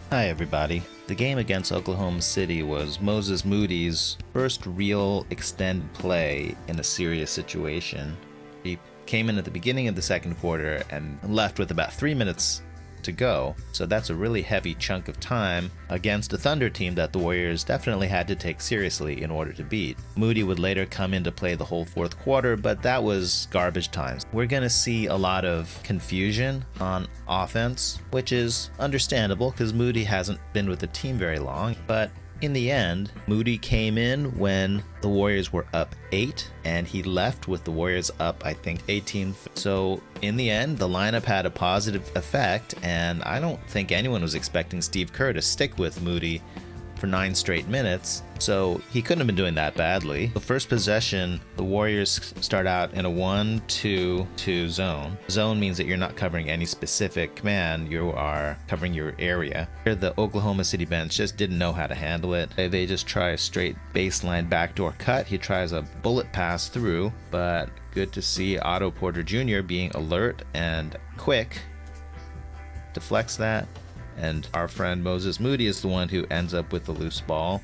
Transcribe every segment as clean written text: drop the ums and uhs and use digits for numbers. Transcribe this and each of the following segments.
Hi everybody. The game against Oklahoma City was Moses Moody's first real extended play in a serious situation. He came in at the beginning of the second quarter and left with about 3 minutes to go, so that's a really heavy chunk of time against a Thunder team that the Warriors definitely had to take seriously in order to beat. Moody would later come in to play the whole fourth quarter, but that was garbage time. We're going to see a lot of confusion on offense, which is understandable because Moody hasn't been with the team very long, but in the end, Moody came in when the Warriors were up 8, and he left with the Warriors up, I think, 18. So in the end, the lineup had a positive effect, and I don't think anyone was expecting Steve Kerr to stick with Moody for 9 straight minutes, so he couldn't have been doing that badly. The first possession, the Warriors start out in a 1-2-2 zone. Zone means that you're not covering any specific man, you are covering your area. Here, the Oklahoma City bench just didn't know how to handle it. They just try a straight baseline backdoor cut. He tries a bullet pass through, but good to see Otto Porter Jr. being alert and quick. Deflects that. And our friend Moses Moody is the one who ends up with the loose ball.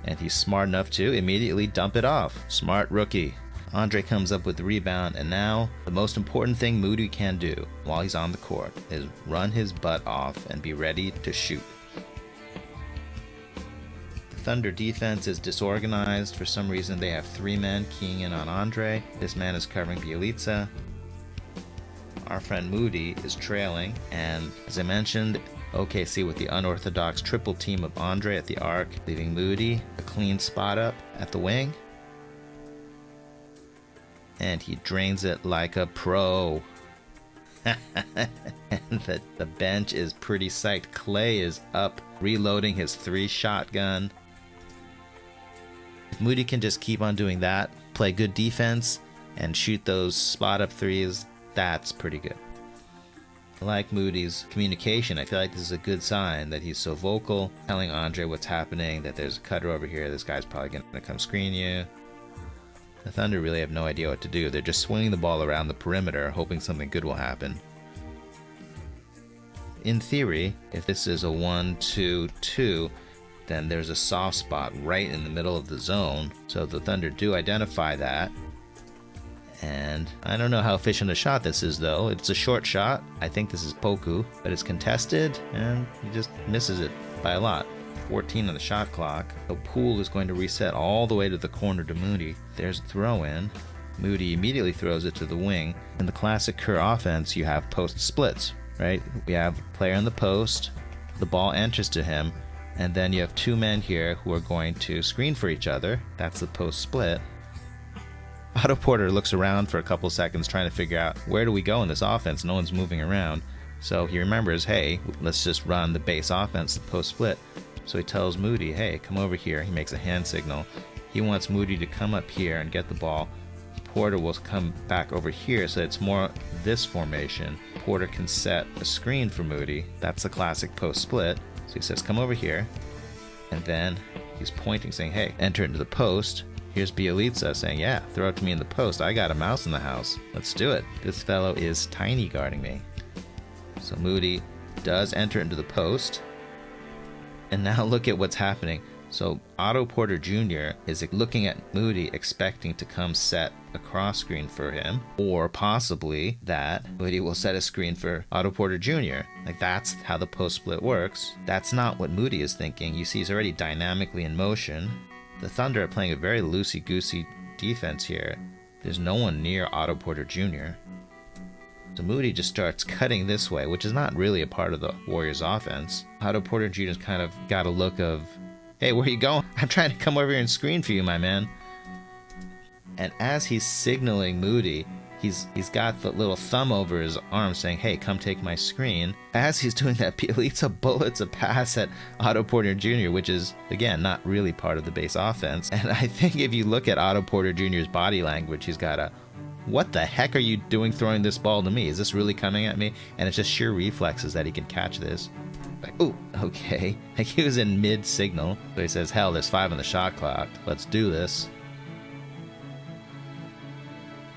And he's smart enough to immediately dump it off. Smart rookie. Andre comes up with the rebound, and now the most important thing Moody can do while he's on the court is run his butt off and be ready to shoot. The Thunder defense is disorganized. For some reason they have 3 men keying in on Andre. This man is covering Bjelica. Our friend Moody is trailing, and as I mentioned, OKC with the unorthodox triple team of Andre at the arc, leaving Moody a clean spot up at the wing. And he drains it like a pro. And the bench is pretty psyched. Clay is up, reloading his 3 shotgun. If Moody can just keep on doing that, play good defense, and shoot those spot up threes, that's pretty good. I like Moody's communication. I feel like this is a good sign that he's so vocal, telling Andre what's happening, that there's a cutter over here, this guy's probably going to come screen you. The Thunder really have no idea what to do. They're just swinging the ball around the perimeter, hoping something good will happen. In theory, if this is a 1-2-2, then there's a soft spot right in the middle of the zone, so the Thunder do identify that. And I don't know how efficient a shot this is, though. It's a short shot. I think this is Poku, but it's contested, and he just misses it by a lot. 14 on the shot clock. So Poole is going to reset all the way to the corner to Moody. There's a throw in. Moody immediately throws it to the wing. In the classic Kerr offense, you have post splits, right? We have a player in the post, the ball enters to him, and then you have 2 men here who are going to screen for each other. That's the post split. Otto Porter looks around for a couple seconds trying to figure out, where do we go in this offense? No one's moving around. So he remembers, hey, let's just run the base offense, the post split. So he tells Moody, hey, come over here. He makes a hand signal. He wants Moody to come up here and get the ball. Porter will come back over here, so it's more this formation. Porter can set a screen for Moody. That's the classic post split. So he says, come over here. And then he's pointing, saying, hey, enter into the post. Here's Bjelica saying, yeah, throw it to me in the post. I got a mouse in the house. Let's do it. This fellow is tiny guarding me. So Moody does enter into the post. And now look at what's happening. So Otto Porter Jr. is looking at Moody, expecting to come set a cross screen for him. Or possibly that Moody will set a screen for Otto Porter Jr. Like, that's how the post split works. That's not what Moody is thinking. You see he's already dynamically in motion. The Thunder are playing a very loosey-goosey defense here. There's no one near Otto Porter Jr. So Moody just starts cutting this way, which is not really a part of the Warriors' offense. Otto Porter Jr.'s kind of got a look of, hey, where you going? I'm trying to come over here and screen for you, my man. And as he's signaling Moody, he's got the little thumb over his arm saying, hey, come take my screen. As he's doing that, Bjelica bullets a pass at Otto Porter Jr., which is, again, not really part of the base offense. And I think if you look at Otto Porter Jr.'s body language, he's got a, what the heck are you doing throwing this ball to me? Is this really coming at me? And it's just sheer reflexes that he can catch this. Like, ooh, okay. Like, he was in mid-signal. So he says, hell, there's 5 on the shot clock. Let's do this.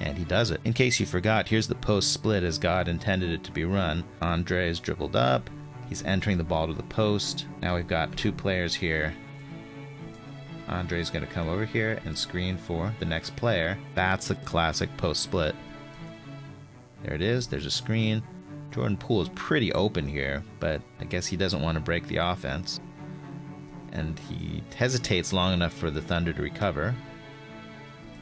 And he does it. In case you forgot, here's the post split as God intended it to be run. Andre is dribbled up. He's entering the ball to the post. Now we've got two players here. Andre's going to come over here and screen for the next player. That's the classic post split. There it is. There's a screen. Jordan Poole is pretty open here, but I guess he doesn't want to break the offense. And he hesitates long enough for the Thunder to recover.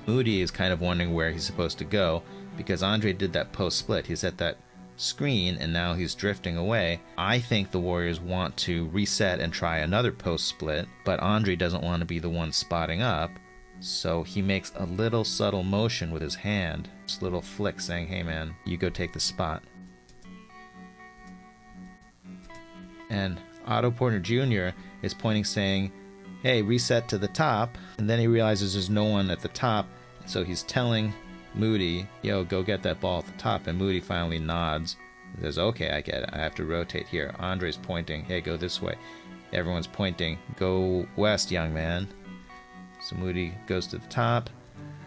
Moody is kind of wondering where he's supposed to go because Andre did that post split. He's at that screen and now he's drifting away. I think the Warriors want to reset and try another post split, but Andre doesn't want to be the one spotting up, so he makes a little subtle motion with his hand, just a little flick saying, hey man, you go take the spot. And Otto Porter Jr. is pointing saying, hey, reset to the top, and then he realizes there's no one at the top, so he's telling Moody, yo, go get that ball at the top, and Moody finally nods and says, okay, I get it, I have to rotate here. Andre's pointing, hey, go this way. Everyone's pointing, go west, young man. So Moody goes to the top.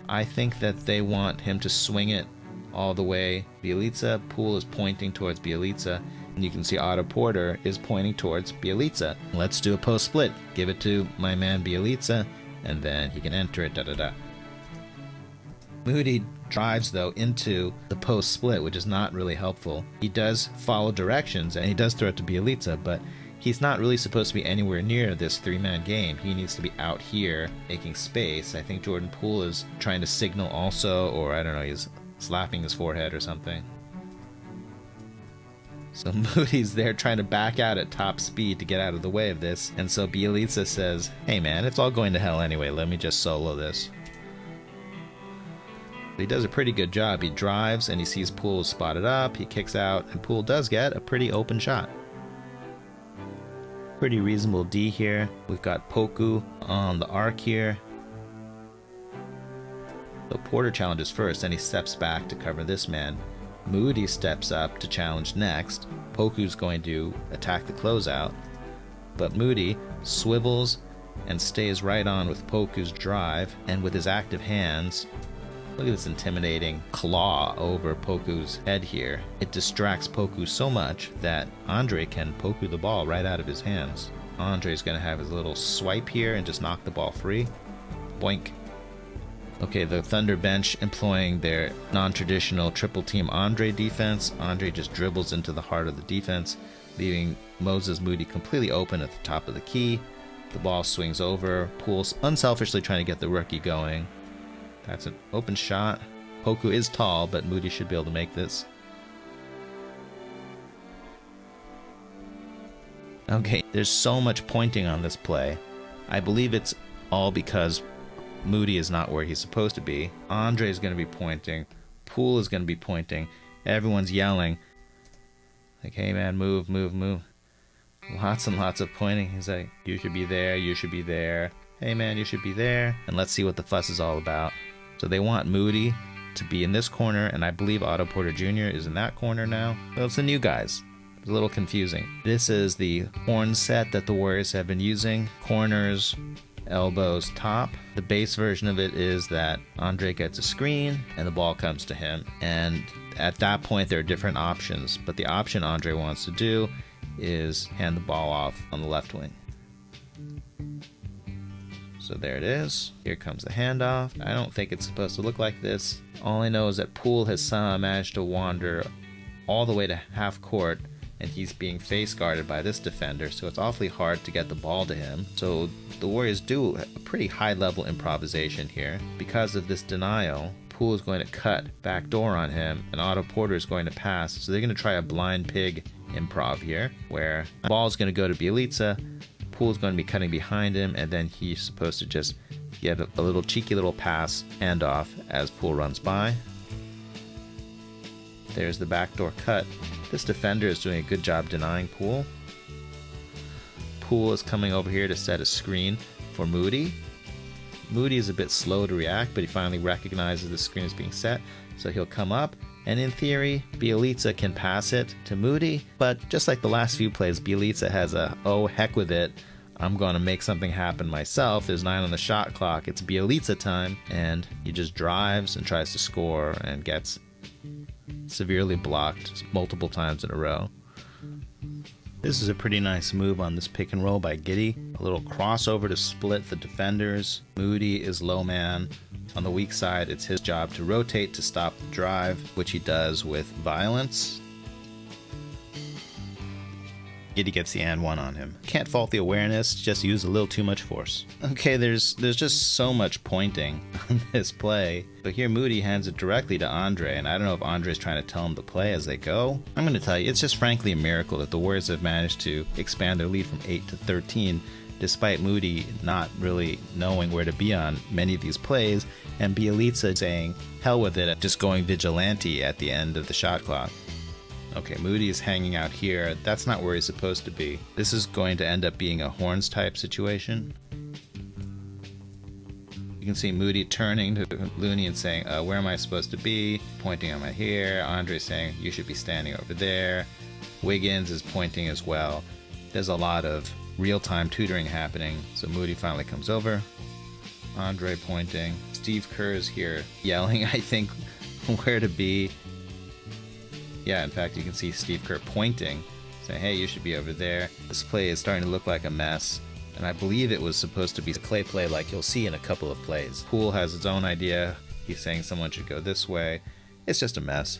I think that they want him to swing it all the way. Bjelica, Poole is pointing towards Bjelica, and you can see Otto Porter is pointing towards Bjelica. Let's do a post split. Give it to my man Bjelica, and then he can enter it, da-da-da. Moody drives, though, into the post split, which is not really helpful. He does follow directions, and he does throw it to Bjelica, but he's not really supposed to be anywhere near this three-man game. He needs to be out here making space. I think Jordan Poole is trying to signal also, or I don't know, he's slapping his forehead or something. So Moody's there trying to back out at top speed to get out of the way of this, and so Bjelica says, hey man, it's all going to hell anyway, let me just solo this. He does a pretty good job. He drives and he sees Poole spotted up, he kicks out, and Poole does get a pretty open shot. Pretty reasonable D here. We've got Poku on the arc here. So Porter challenges first, and he steps back to cover this man. Moody steps up to challenge next. Poku's going to attack the closeout, but Moody swivels and stays right on with Poku's drive, and with his active hands, look at this intimidating claw over Poku's head here. It distracts Poku so much that Andre can Poku the ball right out of his hands. Andre's going to have his little swipe here and just knock the ball free. Boink. Okay, the Thunder bench employing their non-traditional triple team Andre defense. Andre just dribbles into the heart of the defense, leaving Moses Moody completely open at the top of the key. The ball swings over. Poole's unselfishly trying to get the rookie going. That's an open shot. Poku is tall, but Moody should be able to make this. Okay, there's so much pointing on this play. I believe it's all because Moody is not where he's supposed to be. Andre is going to be pointing. Poole is going to be pointing. Everyone's yelling. Like, hey man, move, move, move. Lots and lots of pointing. He's like, you should be there, you should be there. Hey man, you should be there. And let's see what the fuss is all about. So they want Moody to be in this corner, and I believe Otto Porter Jr. is in that corner now. Well, it's the new guys. It's a little confusing. This is the horn set that the Warriors have been using. Corners, elbows, top. The base version of it is that Andre gets a screen and the ball comes to him. And at that point, there are different options. But the option Andre wants to do is hand the ball off on the left wing. So there it is. Here comes the handoff. I don't think it's supposed to look like this. All I know is that Poole has somehow managed to wander all the way to half court, and he's being face guarded by this defender, so it's awfully hard to get the ball to him. So the Warriors do a pretty high level improvisation here. Because of this denial, Poole is going to cut backdoor on him, and Otto Porter is going to pass. So they're going to try a blind pig improv here, where the ball is going to go to Bjelica. Poole's going to be cutting behind him, and then he's supposed to just get a little cheeky little pass handoff as Poole runs by. There's the backdoor cut. This defender is doing a good job denying Poole. Poole is coming over here to set a screen for Moody. Moody is a bit slow to react, but he finally recognizes the screen is being set, so he'll come up, and in theory, Bjelica can pass it to Moody, but just like the last few plays, Bjelica has a, oh heck with it, I'm going to make something happen myself. There's 9 on the shot clock, it's Bjelica time, and he just drives and tries to score and gets severely blocked multiple times in a row. This is a pretty nice move on this pick and roll by Giddey. A little crossover to split the defenders. Moody is low man. On the weak side, it's his job to rotate to stop the drive, which he does with violence. Giddey gets the and one on him. Can't fault the awareness, just use a little too much force. Okay, there's just so much pointing on this play. But here Moody hands it directly to Andre, and I don't know if Andre's trying to tell him to play as they go. I'm going to tell you, it's just frankly a miracle that the Warriors have managed to expand their lead from 8 to 13, despite Moody not really knowing where to be on many of these plays, and Bielitsa saying, hell with it, just going vigilante at the end of the shot clock. Okay, Moody is hanging out here. That's not where he's supposed to be. This is going to end up being a horns type situation. You can see Moody turning to Looney and saying, where am I supposed to be? Pointing on my here. Andre saying, you should be standing over there. Wiggins is pointing as well. There's a lot of real-time tutoring happening. So Moody finally comes over. Andre pointing. Steve Kerr is here yelling, I think, where to be. Yeah, in fact, you can see Steve Kerr pointing, saying, hey, you should be over there. This play is starting to look like a mess, and I believe it was supposed to be a clay play like you'll see in a couple of plays. Poole has his own idea. He's saying someone should go this way. It's just a mess.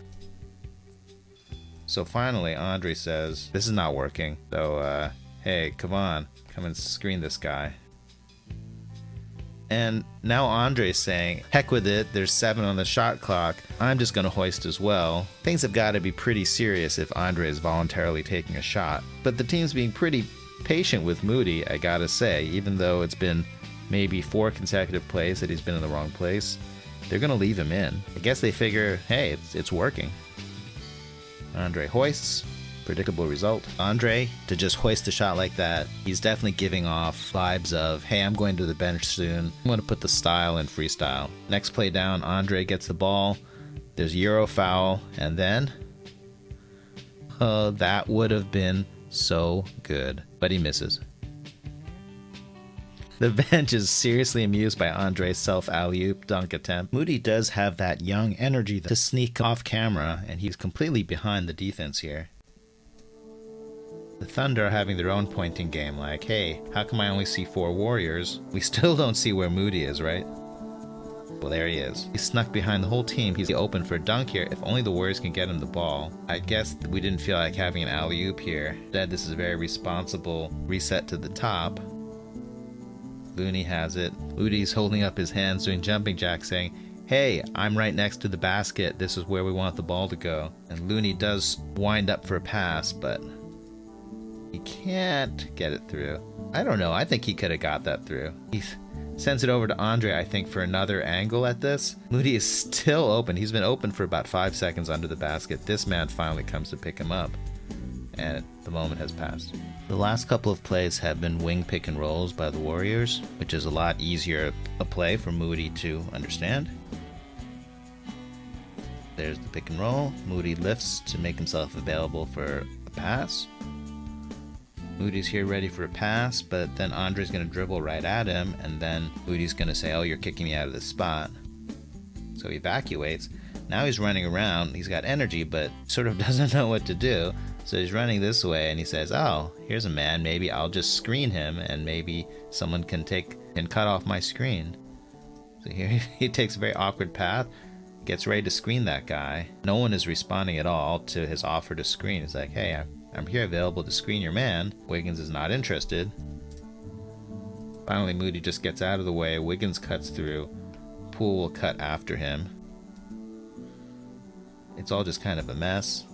So finally, Andre says, this is not working. So, hey, come on, come and screen this guy. And now Andre's saying, heck with it, there's 7 on the shot clock, I'm just going to hoist as well. Things have got to be pretty serious if Andre is voluntarily taking a shot. But the team's being pretty patient with Moody, I gotta say, even though it's been maybe 4 consecutive plays that he's been in the wrong place. They're going to leave him in. I guess they figure, hey, it's working. Andre hoists. Predictable result. Andre, to just hoist a shot like that, he's definitely giving off vibes of, hey, I'm going to the bench soon. I'm going to put the style in freestyle. Next play down, Andre gets the ball. There's Euro foul, and then, that would have been so good, but he misses. The bench is seriously amused by Andre's self-alley-oop dunk attempt. Moody does have that young energy to sneak off camera, and he's completely behind the defense here. The Thunder are having their own pointing game, like, hey, how come I only see 4 Warriors? We still don't see where Moody is, right? Well, there he is. He's snuck behind the whole team. He's open for a dunk here. If only the Warriors can get him the ball. I guess we didn't feel like having an alley-oop here. Instead, this is a very responsible reset to the top. Looney has it. Moody's holding up his hands, doing jumping jacks, saying, hey, I'm right next to the basket. This is where we want the ball to go. And Looney does wind up for a pass, but he can't get it through. I don't know. I think he could have got that through. He sends it over to Andre, I think, for another angle at this. Moody is still open. He's been open for about 5 seconds under the basket. This man finally comes to pick him up, and the moment has passed. The last couple of plays have been wing pick and rolls by the Warriors, which is a lot easier a play for Moody to understand. There's the pick and roll. Moody lifts to make himself available for a pass. Moody's here ready for a pass, but then Andre's going to dribble right at him, and then Moody's going to say, oh, you're kicking me out of this spot. So he evacuates. Now he's running around. He's got energy, but sort of doesn't know what to do. So he's running this way, and he says, oh, here's a man. Maybe I'll just screen him, and maybe someone can cut off my screen. So here he takes a very awkward path, gets ready to screen that guy. No one is responding at all to his offer to screen. He's like, hey, I'm here available to screen your man. Wiggins is not interested. Finally, Moody just gets out of the way. Wiggins cuts through. Poole will cut after him. It's all just kind of a mess.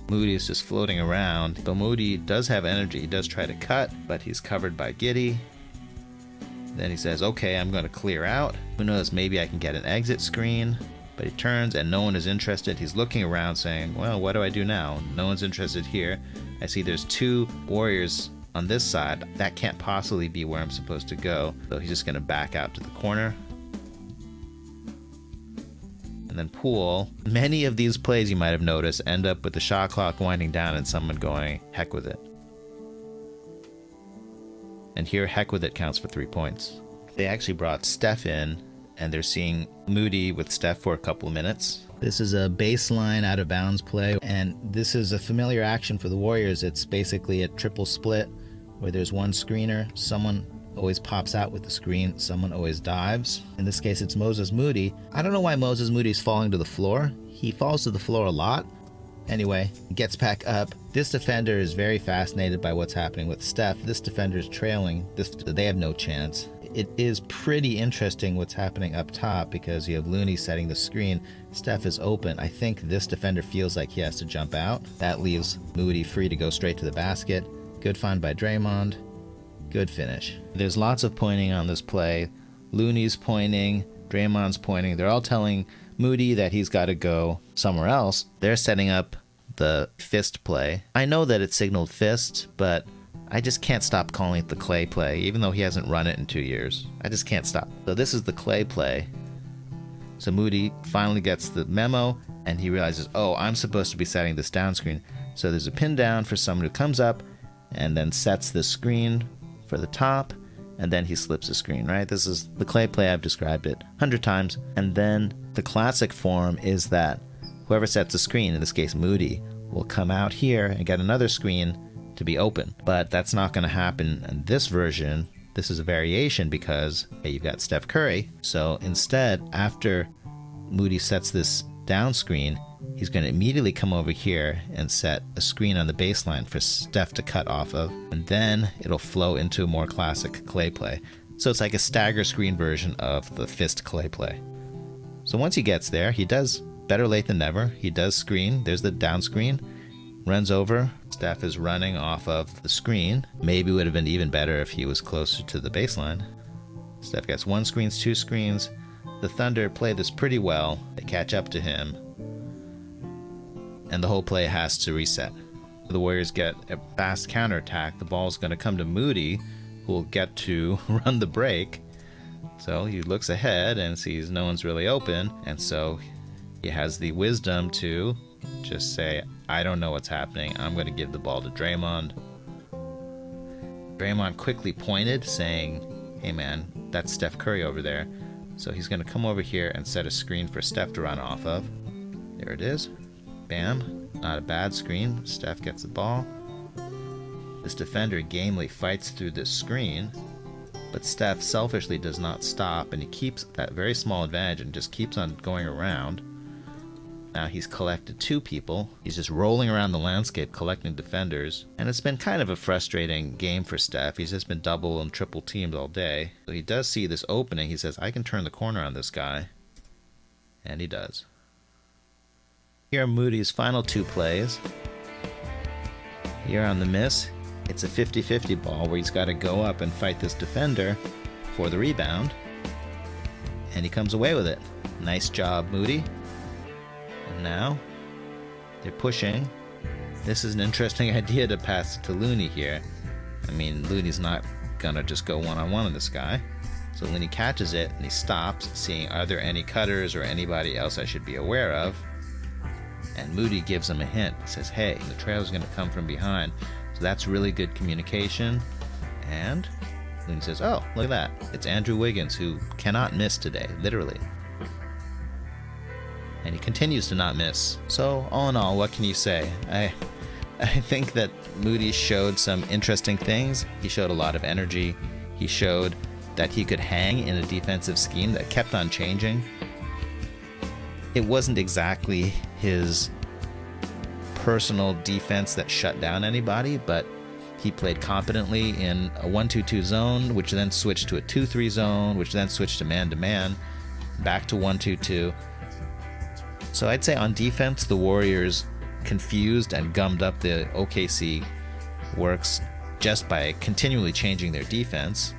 Moody is just floating around. Though Moody does have energy, he does try to cut, but he's covered by Giddey. Then he says, okay, I'm going to clear out. Who knows, maybe I can get an exit screen. But he turns and no one is interested. He's looking around saying, well, what do I do now? No one's interested here. I see there's 2 Warriors on this side. That can't possibly be where I'm supposed to go. So he's just going to back out to the corner. And then Poole. Many of these plays, you might have noticed, end up with the shot clock winding down and someone going, heck with it. And here, heck with it counts for 3 points. They actually brought Steph in, and they're seeing Moody with Steph for a couple of minutes. This is a baseline out of bounds play, and this is a familiar action for the Warriors. It's basically a triple split where there's one screener, someone always pops out with the screen, someone always dives. In this case, it's Moses Moody. I don't know why Moses Moody's falling to the floor. He falls to the floor a lot. Anyway, gets back up. This defender is very fascinated by what's happening with Steph. This defender is trailing. They have no chance. It is pretty interesting what's happening up top because you have Looney setting the screen. Steph is open. I think this defender feels like he has to jump out. That leaves Moody free to go straight to the basket. Good find by Draymond. Good finish. There's lots of pointing on this play. Looney's pointing, Draymond's pointing. They're all telling Moody that he's got to go somewhere else. They're setting up the fist play. I know that it's signaled fist, but I just can't stop calling it the clay play, even though he hasn't run it in 2 years. I just can't stop. So this is the clay play. So Moody finally gets the memo, and he realizes, oh, I'm supposed to be setting this down screen. So there's a pin down for someone who comes up and then sets the screen for the top, and then he slips the screen, right? This is the clay play. I've described it 100 times. And then the classic form is that whoever sets the screen, in this case Moody, will come out here and get another screen to be open. But that's not going to happen in this version. This is a variation because you've got Steph Curry. So instead, after Moody sets this down screen, he's going to immediately come over here and set a screen on the baseline for Steph to cut off of, and then it'll flow into a more classic clay play. So it's like a stagger screen version of the fist clay play. So once he gets there, he does better late than never. He does screen. There's the down screen. Runs over. Steph is running off of the screen. Maybe it would have been even better if he was closer to the baseline. Steph gets one screen, two screens. The Thunder play this pretty well. They catch up to him, and the whole play has to reset. The Warriors get a fast counterattack. The ball's going to come to Moody, who will get to run the break. So he looks ahead and sees no one's really open, and so he has the wisdom to just say, I don't know what's happening. I'm going to give the ball to Draymond. Draymond quickly pointed, saying, hey man, that's Steph Curry over there. So he's going to come over here and set a screen for Steph to run off of. There it is. Bam. Not a bad screen. Steph gets the ball. This defender gamely fights through this screen, but Steph selfishly does not stop, and he keeps that very small advantage and just keeps on going around. Now he's collected two people. He's just rolling around the landscape collecting defenders, and it's been kind of a frustrating game for Steph. He's just been double and triple teamed all day. So he does see this opening. He says, I can turn the corner on this guy, and he does. Here are Moody's final two plays. Here on the miss, it's a 50-50 ball where he's got to go up and fight this defender for the rebound, and he comes away with it. Nice job, Moody. And now they're pushing. This is an interesting idea to pass to Looney here. I mean, Looney's not gonna just go one-on-one with this guy. So Looney catches it and he stops, seeing are there any cutters or anybody else I should be aware of. And Moody gives him a hint. He says, hey, the trailer's gonna come from behind. So that's really good communication. And Looney says, oh, look at that. It's Andrew Wiggins, who cannot miss today, literally. And he continues to not miss. So all in all, what can you say? I think that Moody showed some interesting things. He showed a lot of energy. He showed that he could hang in a defensive scheme that kept on changing. It wasn't exactly his personal defense that shut down anybody, but he played competently in a 1-2-2 zone, which then switched to a 2-3 zone, which then switched to man-to-man, back to 1-2-2. So I'd say on defense, the Warriors confused and gummed up the OKC works just by continually changing their defense.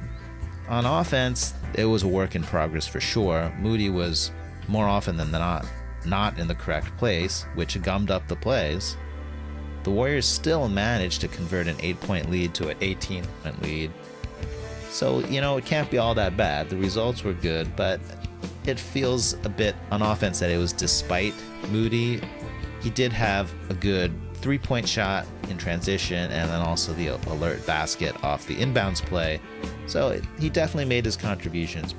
On offense, it was a work in progress for sure. Moody was more often than not in the correct place, which gummed up the plays. The Warriors still managed to convert an 8-point lead to an 18-point lead. So, it can't be all that bad. The results were good, but it feels a bit on offense that it was despite Moody. He did have a good 3-point shot in transition and then also the alert basket off the inbounds play. So he definitely made his contributions.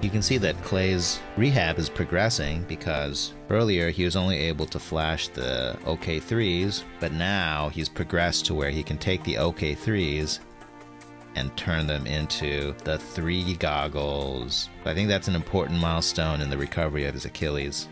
You can see that Clay's rehab is progressing because earlier he was only able to flash the OK3s, but now he's progressed to where he can take the OK3s and turn them into the 3 goggles. I think that's an important milestone in the recovery of his Achilles.